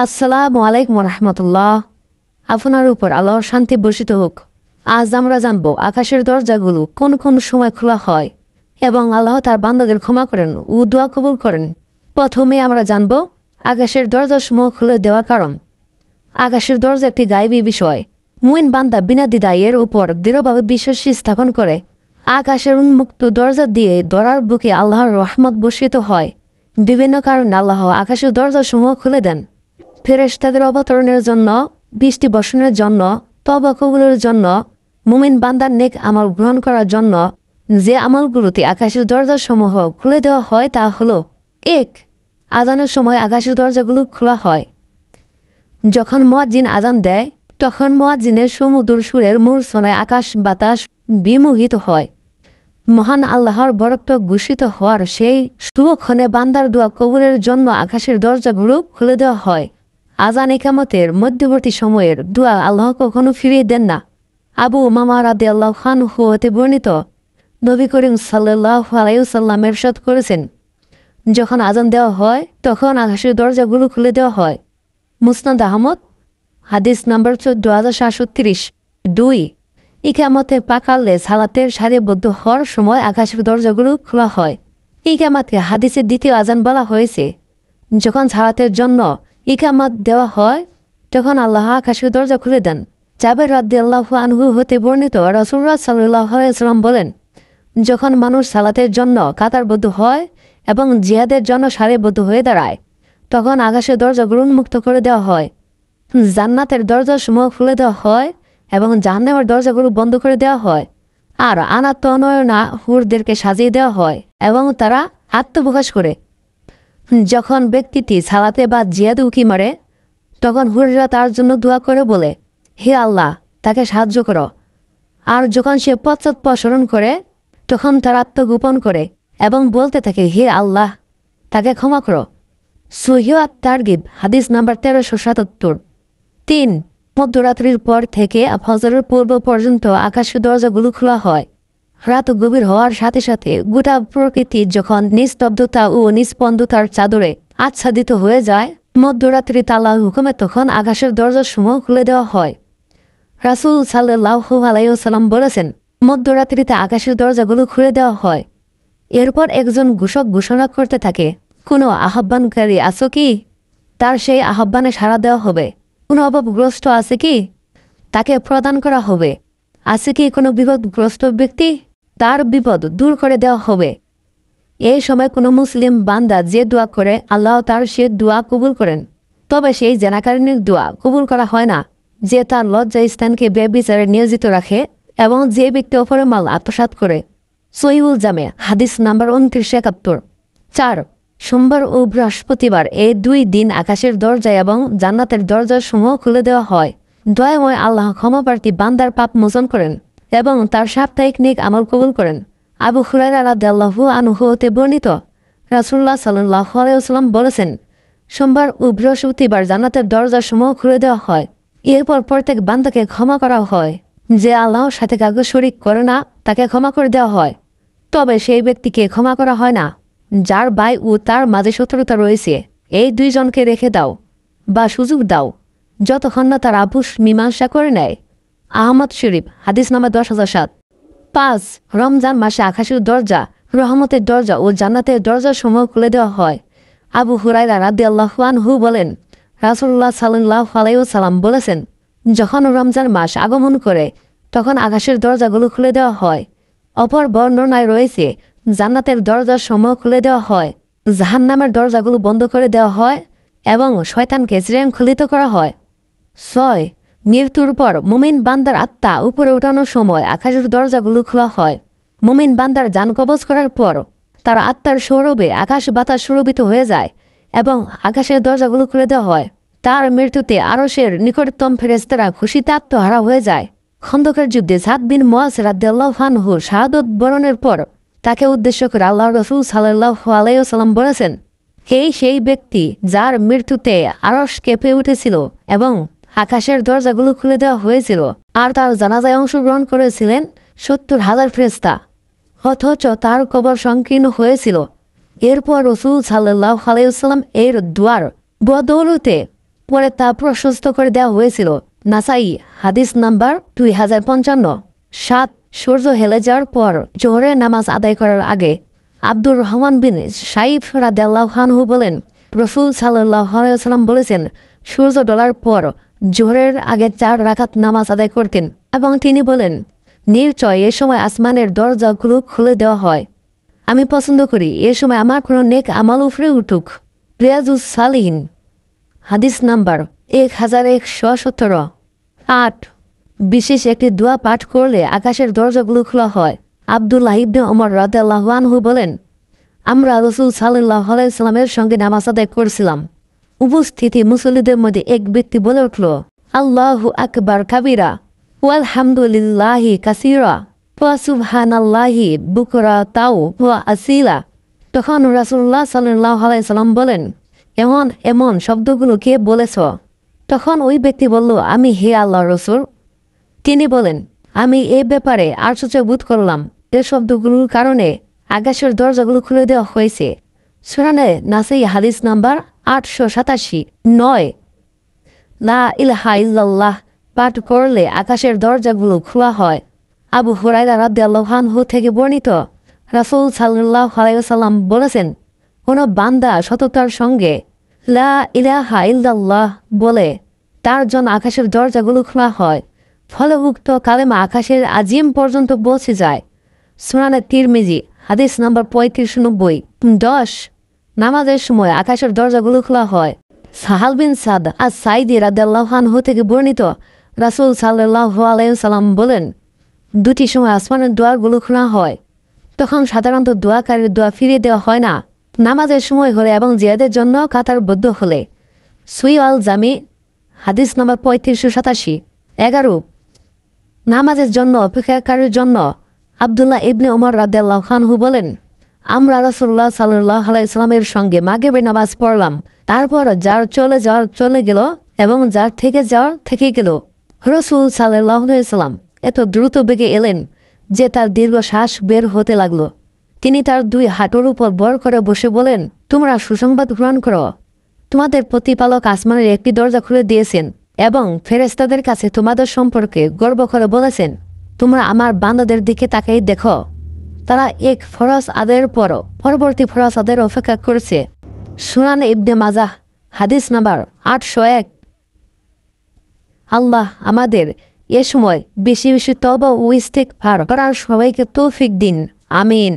আসসালামু আলাইকুম রহমতুল্লাহ। আপনার উপর আল্লাহর শান্তি বর্ষিত হোক। আজ আমরা জানব আকাশের দরজাগুলো কোন কোন সময় খোলা হয় এবং আল্লাহ তার বান্দাদের ক্ষমা করেন ও দোয়া কবুল করেন। প্রথমে আমরা জানব আকাশের দরজাসমূহ খুলে দেওয়ার কারণ। আকাশের দরজা একটি গায়েবী বিষয়। মুমিন বান্দা বিনা দ্বিধায় এর উপর দৃঢ়ভাবে বিশ্বাস স্থাপন করে। আকাশের উন্মুক্ত দরজা দিয়ে দরার বুকে আল্লাহর রহমত বর্ষিত হয়। বিভিন্ন কারণে আল্লাহ আকাশের দরজাসমূহ খুলে দেন। ফেরেশতাদের অবতরণের জন্য, বৃষ্টি বর্ষণের জন্য, তওবা কবুলের জন্য, মুমিন বান্দার নেক আমল গ্রহণ করার জন্য। যে আমলগুলোতে আকাশের দরজাসমূহ খুলে দেওয়া হয় তা হলো: 1. আজানের সময় আকাশের দরজাগুলো খোলা হয়। যখন মুয়াজ্জিন আজান দেয় তখন মুয়াজ্জিনের সুমধুর সুরের মূর্ছনায় আকাশ বাতাস বিমোহিত হয়। মহান আল্লাহর বরত্ব ঘোষিত হওয়ার সেই শুভক্ষণে বান্দার দোয়া কবুলের জন্য আকাশের দরজাগুলো খুলে দেওয়া হয়। আজান ইকামতের মধ্যবর্তী সময়ের দোয়া আল্লাহ কখনো ফিরিয়ে দেন না। আবু উমামা রাদিয়াল্লাহু আনহু হতে বর্ণিত, নবী করিম সাল্লাল্লাহু আলাইহি ওয়াসাল্লাম ইরশাদ করেছেন, যখন আজান দেওয়া হয় তখন আকাশের দরজাগুলো খুলে দেওয়া হয়। মুসনাদ আহমদ, হাদিস নাম্বার 14730। 2. ইকামতে পাকালে সালাতের সারিবদ্ধ হওয়ার সময় আকাশের দরজাগুলো খোলা হয়। ইকামাতকে হাদিসের দ্বিতীয় আজান বলা হয়েছে। যখন সালাতের জন্য ইকামাত দেওয়া হয় তখন আল্লাহ আকাশের দরজা খুলে দেন। জাবের রাদিয়াল্লাহু আনহু হতে বর্ণিত, রাসূলুল্লাহ সাল্লাল্লাহু আলাইহি ওয়াসাল্লাম বলেন, যখন মানুষ সালাতের জন্য কাতারবদ্ধ হয় এবং জিহাদের জন্য সারিবদ্ধ হয়ে দাঁড়ায় তখন আকাশের দরজাগুলো উন্মুক্ত করে দেওয়া হয়। জান্নাতের দরজাসমূহ খুলে দেওয়া হয় এবং জাহান্নামের দরজাগুলো বন্ধ করে দেওয়া হয়। আর আনাত্মনয়না হুরদেরকে সাজিয়ে দেওয়া হয় এবং তারা আত্মপ্রকাশ করে। যখন ব্যক্তিটি সালাতে বা জিহাদে উকি মারে তখন হুররা তার জন্য দোয়া করে বলে, হে আল্লাহ, তাকে সাহায্য করো। আর যখন সে পশ্চাৎপসরণ করে তখন তার আত্মগোপন করে এবং বলতে থাকে, হে আল্লাহ, তাকে ক্ষমা করো। সহিহ আত-তারগিব, হাদিস নাম্বার 1377। 3. মধ্যরাত্রির পর থেকে ফজরের পূর্ব পর্যন্ত আকাশের দরজাগুলো খোলা হয়। রাত গভীর হওয়ার সাথে সাথে গোটা প্রকৃতি যখন নিস্তব্ধতা ও নিস্পন্দতার চাদরে আচ্ছাদিত হয়ে যায়, মধ্যরাত্রি তালা হুকুমে তখন আকাশের দরজাসমূহ খুলে দেওয়া হয়। রাসূল সাল্লাল্লাহু আলাইহি ওয়াসাল্লাম বলেছেন, মধ্যরাত্রিতে আকাশের দরজাগুলো খুলে দেওয়া হয়। এরপর একজন ঘোষক ঘোষণা করতে থাকে, কোনো আহ্বানকারী আছো কি? তার সেই আহ্বানে সাড়া দেওয়া হবে। কোনো অভাবগ্রস্ত আছে কি? তাকে প্রদান করা হবে। আছে কি কোনো বিপদগ্রস্ত ব্যক্তি? তার বিপদ দূর করে দেওয়া হবে। এই সময় কোনো মুসলিম বান্দা যে দোয়া করে আল্লাহ তার সে দোয়া কবুল করেন। তবে সেই জেনাকারিনীর দোয়া কবুল করা হয় না যে তার লজ্জা স্থানকে ব্যভিচারে নিয়োজিত রাখে এবং যে ব্যক্তি অপরের মাল আত্মসাৎ করে। সহিহুল জামে, হাদিস নাম্বার 2971। 4. সোমবার ও বৃহস্পতিবার এই 2 দিন আকাশের দরজা এবং জান্নাতের দরজার সমূহ খুলে দেওয়া হয়। দয়াময় আল্লাহ ক্ষমাপ্রার্থী বান্দার পাপ মোচন করেন এবং তার সাপ্তাহিক নেক আমল কবুল করেন। আবু হুরায়রা রাদিয়াল্লাহু আনহু হতে বর্ণিত, রাসূলুল্লাহ সাল্লাল্লাহু আলাইহি ওয়াসাল্লাম বলেছেন, সোমবার ও বৃহস্পতিবার জান্নাতের দরজার সমূহ খুলে দেওয়া হয়। এরপর প্রত্যেক বান্দাকে ক্ষমা করা হয়। যে আল্লাহর সাথে কাউকে শরীক করে না তাকে ক্ষমা করে দেওয়া হয়। তবে সেই ব্যক্তিকে ক্ষমা করা হয় না যার ভাই ও তার মাঝে শত্রুতা রয়েছে। এই 2 জনকে রেখে দাও বা সুযোগ দাও যতক্ষণ না তার আপুস মীমাংসা করে নেয়। আহমদ শরীফ, হাদিস নাম্বার 10007। 5. রমজান মাসে আকাশের দরজা, রহমতের দরজা ও জান্নাতের দরজার সমূহ খুলে দেওয়া হয়। আবু হুরায়রা রাদিয়াল্লাহু আনহু বলেন, রাসূলুল্লাহ সাল্লাল্লাহু আলাইহি ওয়াসাল্লাম বলেছেন, যখন রমজান মাস আগমন করে তখন আকাশের দরজাগুলো খুলে দেওয়া হয়। অপর বর্ণনায় রয়েছে, জান্নাতের দরজার সমূহ খুলে দেওয়া হয়, জাহান্নামের দরজাগুলো বন্ধ করে দেওয়া হয় এবং শয়তানকে শৃঙ্খলিত করা হয়। 6. মৃত্যুর পর মুমিন বান্দার আত্মা উপরে ওঠানোর সময় আকাশের দরজাগুলো খোলা হয়। মুমিন বান্দার জান কবজ করার পর তার আত্মার সৌরভে আকাশ বাতাস সুরভিত হয়ে যায় এবং আকাশের দরজাগুলো খুলে দেওয়া হয়। তার মৃত্যুতে আরশের নিকটতম ফেরেশতারা খুশিতে আত্মহারা হয়ে যায়। খন্দকের যুদ্ধে সাদ বিন মুআজ রাদিয়াল্লাহু আনহু শাহাদত বরণের পর তাকে উদ্দেশ্য করে আল্লাহর রাসূল সাল্লাল্লাহু আলাইহি ওয়াসাল্লাম বলেছেন, সেই ব্যক্তি যার মৃত্যুতে আরশ কেঁপে উঠেছিল এবং আকাশের দরজাগুলো খুলে দেওয়া হয়েছিল আর তার জানাজায় অংশগ্রহণ করেছিলেন 70,000 ফেরেশতা, অথচ তার কবর সংকীর্ণ হয়েছিল। এরপর রাসূল সাল্লাল্লাহু আলাইহি ওয়াসাল্লাম এর দুয়ার বদৌলতে পরে তা প্রশস্ত করে দেওয়া হয়েছিল। নাসাই হাদিস নাম্বার 2055। 7 সূর্য হেলে যাওয়ার পর জোহরের নামাজ আদায় করার আগে আব্দুর রহমান বিন সাইফ রাদিয়াল্লাহু আনহু বলেন, রাসূল সাল্লাল্লাহু আলাইহি ওয়াসাল্লাম বলেছেন, সূর্য ডলার পর জোহরের আগে 4 রাকাত নামাজ আদায় করতেন এবং তিনি বলেন, নিশ্চয় এ সময় আসমানের দরজাগুলো খুলে দেওয়া হয়। আমি পছন্দ করি এ সময় আমার কোনো নেক আমল উপরে উঠুক। রিয়াজুস সালিহিন হাদিস নাম্বার 1117। 8 বিশেষ একটি দোয়া পাঠ করলে আকাশের দরজাগুলো খোলা হয়। আব্দুল্লাহ ইবনে ওমর রাদিয়াল্লাহু আনহু বলেন, আমরা রাসূল সাল্লাল্লাহু আলাইহি সাল্লামের সঙ্গে নামাজ আদায় করছিলাম। উপস্থিতি মুসল্লিদের মধ্যে এক ব্যক্তি বলে উঠল, আল্লাহু আকবার কাবীরা ওয়ালহামদুলিল্লাহি কাসীরা ওয়া সুবহানাল্লাহি বুকরাতাও ওয়া আসীলা। তখন রাসূলুল্লাহ সাল্লাল্লাহু আলাইহি সাল্লাম বলেন, এমন এমন শব্দগুলো কে বলেছ? তখন ওই ব্যক্তি বলল, আমি হে আল্লাহর রাসূল। তিনি বলেন, আমি এ ব্যাপারে আশ্চর্য বোধ করলাম। এ শব্দগুলোর কারণে আকাশের দরজাগুলো খুলে দেওয়া হয়েছে। সুনানে নাসাই হাদিস নাম্বার 887। 9 লা ইলাহা ইল্লাল্লাহ পাঠ করলে আকাশের দরজাগুলো খোলা হয়। আবু হুরায়রা রাদিয়াল্লাহু আনহু থেকে বর্ণিত, রাসূল সাল্লাল্লাহু আলাইহি ওয়াসাল্লাম বলেছেন, কোনো বান্দা সততার সঙ্গে লা ইলাহা ইল্লাল্লাহ বলে তার জন্য আকাশের দরজাগুলো খোলা হয়, ফলে উক্ত কালেমা আকাশের আজিম পর্যন্ত পৌঁছে যায়। সুনানে তিরমিজি হাদিস নাম্বার 3590। 10 নামাজের সময় আকাশের দরজাগুলো খোলা হয়। সাহাল বিন সাদ আস সাইদি রাদিয়াল্লাহু আনহু থেকে বর্ণিত, রাসূল সাল্লাল্লাহু আলাইহি ওয়াসাল্লাম বলেন, দুটি সময় আসমানের দুয়ারগুলো খোলা হয়। তখন সাধারণত দোয়াকারীর দোয়া ফিরিয়ে দেওয়া হয় না, নামাজের সময় হলে এবং জিয়াদের জন্য কাতারবদ্ধ হলে। সুই আল জামি হাদিস নাম্বার 3587। 11 নামাজের জন্য অপেক্ষাকারীর জন্য আব্দুল্লাহ ইবনে ওমর রাদিয়াল্লাহু আনহু বলেন, আমরা রাসূলুল্লাহ সাল্লাল্লাহু আলাইহি ওয়াসাল্লামের সঙ্গে মাগরিবের নামাজ পড়লাম। তারপর যার চলে যাওয়ার চলে গেল এবং যার থেকে যাওয়ার থেকে গেল। রাসূল সাল্লাল্লাহু আলাইহি ওয়াসাল্লাম এত দ্রুত বেগে এলেন যে তার দীর্ঘ শ্বাস বের হতে লাগলো। তিনি তার 2 হাঁটুর উপর ভর করে বসে বলেন, তোমরা সুসংবাদ গ্রহণ করো। তোমাদের প্রতিপালক আসমানের একটি দরজা খুলে দিয়েছেন এবং ফেরেশতাদের কাছে তোমাদের সম্পর্কে গর্ব করে বলেছেন, তোমরা আমার বান্দাদের দিকে তাকিয়ে দেখো, তারা এক ফরজ আদায়ের পর পরবর্তী ফরজ আদায়ের অপেক্ষা করেছে। সুনান ইবনে মাজাহ হাদিস নাম্বার 801। আল্লাহ আমাদের এ সময় বেশি বেশি তওবা ও ইস্তিগফার করার সবাইকে তৌফিক দিন। আমিন।